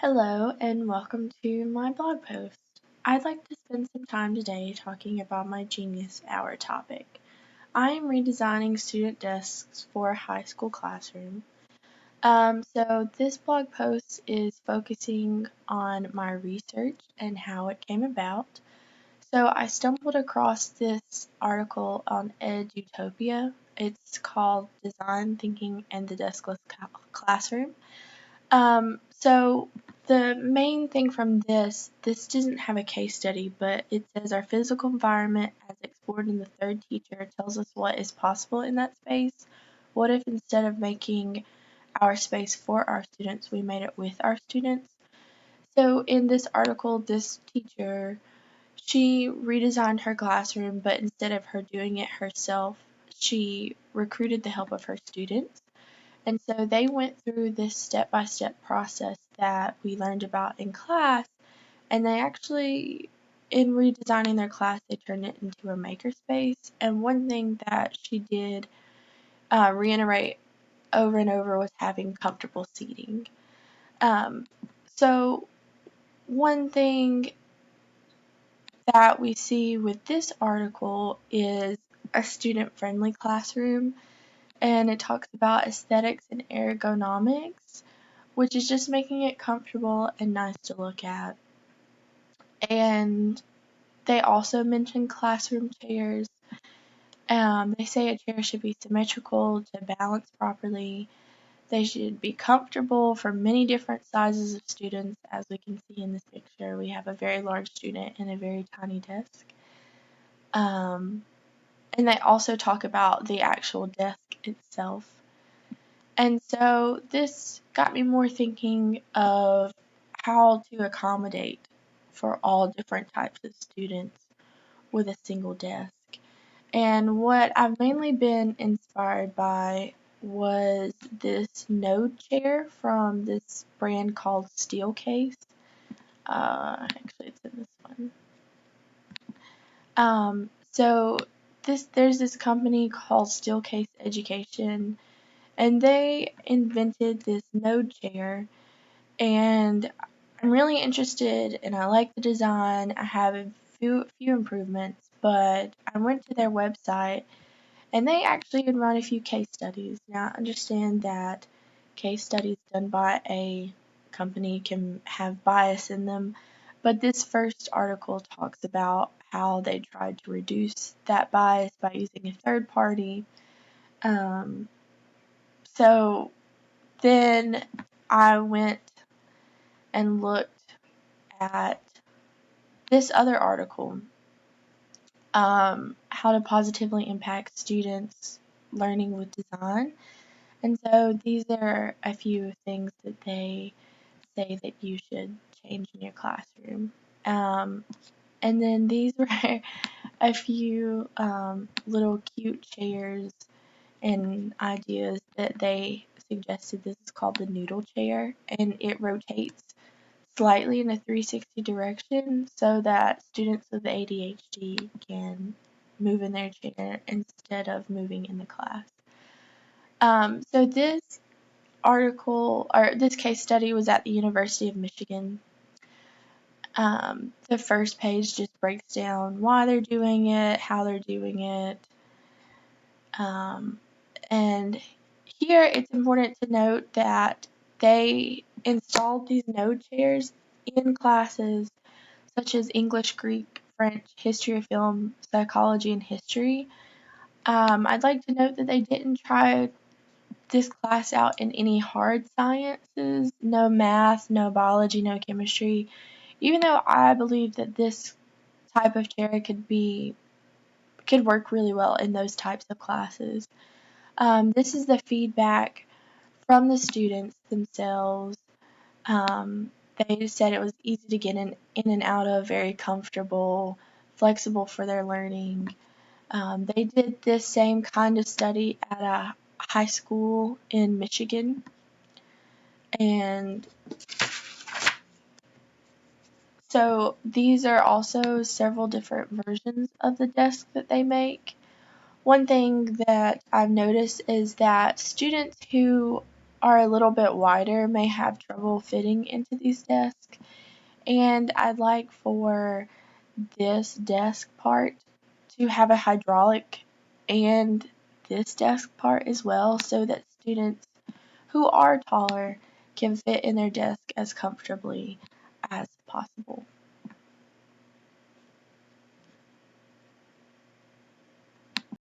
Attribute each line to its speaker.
Speaker 1: Hello and welcome to my blog post. I'd like to spend some time today talking about my Genius Hour topic. I am redesigning student desks for a high school classroom. So this blog post is focusing on my research and how it came about. So I stumbled across this article on EdUtopia. It's called Design Thinking and the Deskless Classroom. So the main thing from this doesn't have a case study, but it says our physical environment as explored in the third teacher tells us what is possible in that space. What if instead of making our space for our students, we made it with our students? So in this article, this teacher, she redesigned her classroom, but instead of her doing it herself, she recruited the help of her students. And so they went through this step-by-step process that we learned about in class, and they actually, in redesigning their class, they turned it into a makerspace. And one thing that she did reiterate over and over was having comfortable seating. Um, so one thing that we see with this article is a student-friendly classroom, and it talks about aesthetics and ergonomics, which is just making it comfortable and nice to look at. And they also mention classroom chairs. They say a chair should be symmetrical to balance properly. They should be comfortable for many different sizes of students. As we can see in this picture, we have a very large student and a very tiny desk. And they also talk about the actual desk itself. And so this got me more thinking of how to accommodate for all different types of students with a single desk. And what I've mainly been inspired by was this Node chair from this brand called Steelcase. Actually, it's in this one. So there's this company called Steelcase Education, and they invented this Node chair, and I'm really interested and I like the design. I have a few improvements, but I went to their website and they actually had run a few case studies. Now I understand that case studies done by a company can have bias in them, but this first article talks about how they tried to reduce that bias by using a third party. Um, so then I went and looked at this other article, how to positively impact students learning with design. And so these are a few things that they say that you should change in your classroom. And then these were a few little cute chairs and ideas that they suggested. This is called the noodle chair, and it rotates slightly in a 360 direction so that students with ADHD can move in their chair instead of moving in the class. So this article, or this case study, was at the University of Michigan. The first page just breaks down why they're doing it, how they're doing it, and here it's important to note that they installed these Node chairs in classes such as English, Greek, French, history of film, psychology, and history. I'd like to note that they didn't try this class out in any hard sciences, no math, no biology, no chemistry, even though I believe that this type of chair could work really well in those types of classes. This is the feedback from the students themselves. They said it was easy to get in and out of, very comfortable, flexible for their learning. They did this same kind of study at a high school in Michigan, and so these are also several different versions of the desk that they make. One thing that I've noticed is that students who are a little bit wider may have trouble fitting into these desks. And I'd like for this desk part to have a hydraulic and this desk part as well, so that students who are taller can fit in their desk as comfortably as